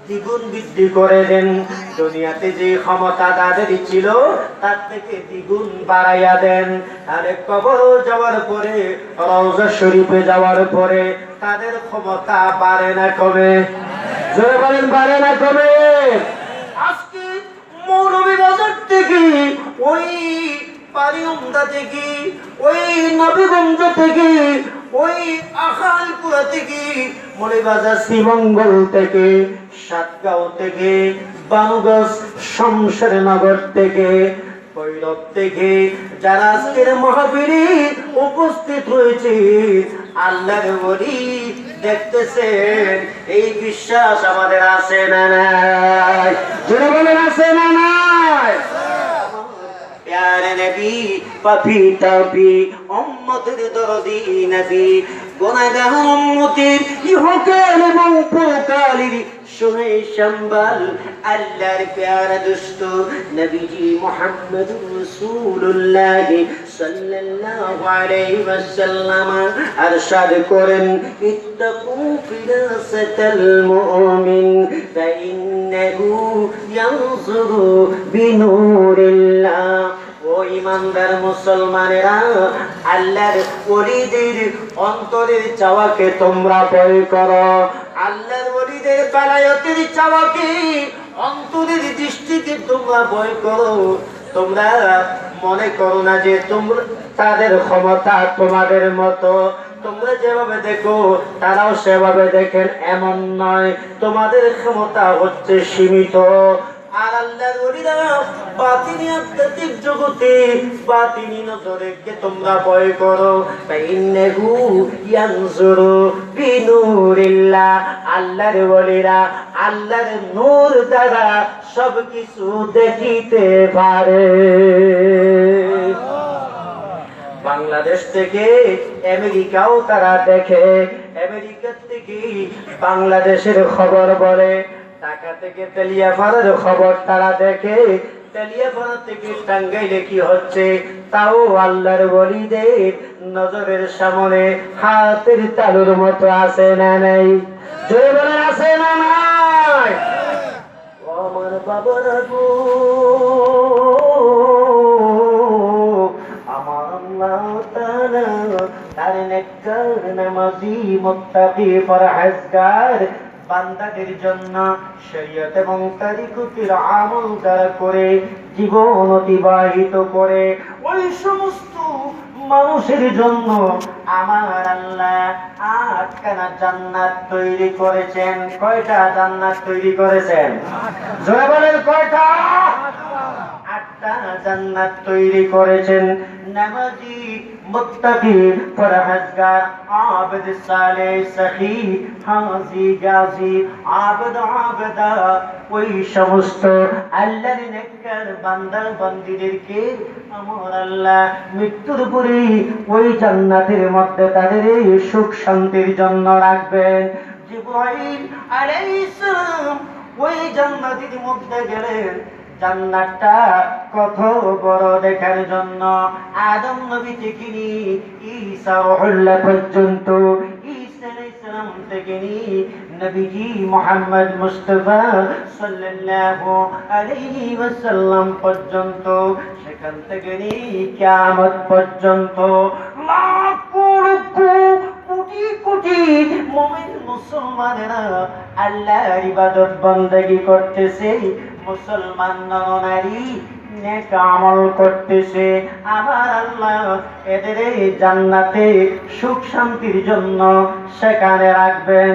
দ্বিগুণ বৃদ্ধি করে দেন। দুনিয়াতে যে ক্ষমতা তাদের ছিল তার থেকে দ্বিগুণ বাড়াইয়া দেন। আরে কবর যাওয়ার পরে, রওজা শরীফে যাওয়ার পরে তাদের ক্ষমতা বাড়ে না কমে? জোরে বলেন, বাড়ে না কমে? আজকে মৌলভীবাজার থেকে, ওই পারিউমদা থেকে, ওই নবীগঞ্জ থেকে, ওই আখালপুরা থেকে, মৌলভীবাজার শ্রীমঙ্গল থেকে, সাতগাঁও থেকে, বানুগঞ্জ শমশেরনগর থেকে, ভৈরব থেকে যারা আজকের মাহফিলে উপস্থিত হয়েছে, আল্লাহর ওলি দেখতেছেন, এই বিশ্বাস আমাদের আছে না নাই? জোরে বলেন, আছে না নাই? প্যারে নবী, পাপি তাপি উম্মতের দরদি নবী, গুনাহগার উম্মতের ইহকাল এবং পরকালের শুনে সম্বল, আল্লাহর প্যারা দোস্ত নবীজি মুহাম্মদুর রাসূলুল্লাহ সাল্লাল্লাহু আলাইহি ওয়াসাল্লাম আরশাদ করেন, ইত্তাকু ফিরাসাতাল মুমিন ফাইন্নাহু ইয়ানজুরু বিনুরিল্লাহ। ও ইমানদার মুসলমানেরা, আল্লাহর ওলিদের অন্তরের চাওয়াকে তোমরা ভয় করো। আল্লাহর ওলিদের বেলায়েতের চাওয়াকে, অন্তরের দৃষ্টিকে তোমরা ভয় করো। তোমরা মনে করো না যে তোমরা তাদের ক্ষমতা তোমাদের মতো, তোমরা যেভাবে দেখো তারাও সেভাবে দেখেন, এমন নয়। তোমাদের ক্ষমতা হচ্ছে সীমিত। আর আল্লাহর ওলিরা বাতিনি আধ্যাত্মিক জগতে বাতিনি নজরকে তোমরা ভয় করো। ফাইন্নাহু ইয়ানজুরু বিনুরিল্লাহ। আল্লাহর ওলিরা আল্লাহর নূর দ্বারা সবকিছু দেখিতে পারে। বাংলাদেশ থেকে আমেরিকাও তারা দেখে, আমেরিকা থেকে বাংলাদেশের খবর বলে, ঢাকা থেকে তেলিয়াপাড়ার খবর তারা দেখে, তেলিয়াপাড়া থেকে টাঙ্গাইলে কি হচ্ছে তাও আল্লাহর ওলিদের নজরের সামনে হাতের তালুর মতো আছে না নাই? জোরে বলেন, আছে না নাই? ও আমার বাবারা গো, আমার আল্লাহ তাআলা তার নেককার নামাজি মুত্তাকি পরহেজগার বান্দাদের জন্য শরীয়ত এবং তরিকতের আমল যারা করে জীবন অতিবাহিত করে, ওই সমস্ত মানুষের জন্য আমার আল্লাহ 8খানা জান্নাত তৈরি করেছেন। কয়টা জান্নাত তৈরি করেছেন? জোরে বলেন, কয়টা? 8টা জান্নাত তৈরি করেছেন। নামাজি, মুত্তাকি, পরহেজগার, আবেদ, সালেহ, সখী, হাজি, গাজী, আবেদ, আবেদা, ওই সমস্ত আল্লাহর নেককার বান্দা বান্দীদেরকে আমার আল্লাহ মৃত্যুর পরে ওই জান্নাতের মধ্যে তাদের সুখ শান্তির জন্য রাখবেন। জিবরাইল আলাইহিস সালাম ওই জান্নাতের মধ্যে গেলেন জান্নাতটা কত বড় দেখার জন্য। আদম নবী থেকে নিয়ে ঈসা রুহুল্লাহ পর্যন্ত, ঈসা আলাইহিস সালাম থেকে নিয়ে নবীজি মুহাম্মদ মুস্তাফা সাল্লাল্লাহু আলাইহি ওয়াসাল্লাম পর্যন্ত, সেখান থেকে নিয়ে কিয়ামত পর্যন্ত লাখ লক্ষ কোটি কোটি মুমিন মুসলমানেরা আল্লাহর ইবাদত বন্দেগী করতেছে, মুসলমান নরনারী নেক আমল করতেছে। আমার আল্লাহ এদের জান্নাতে সুখ শান্তির জন্য সেখানে রাখবেন।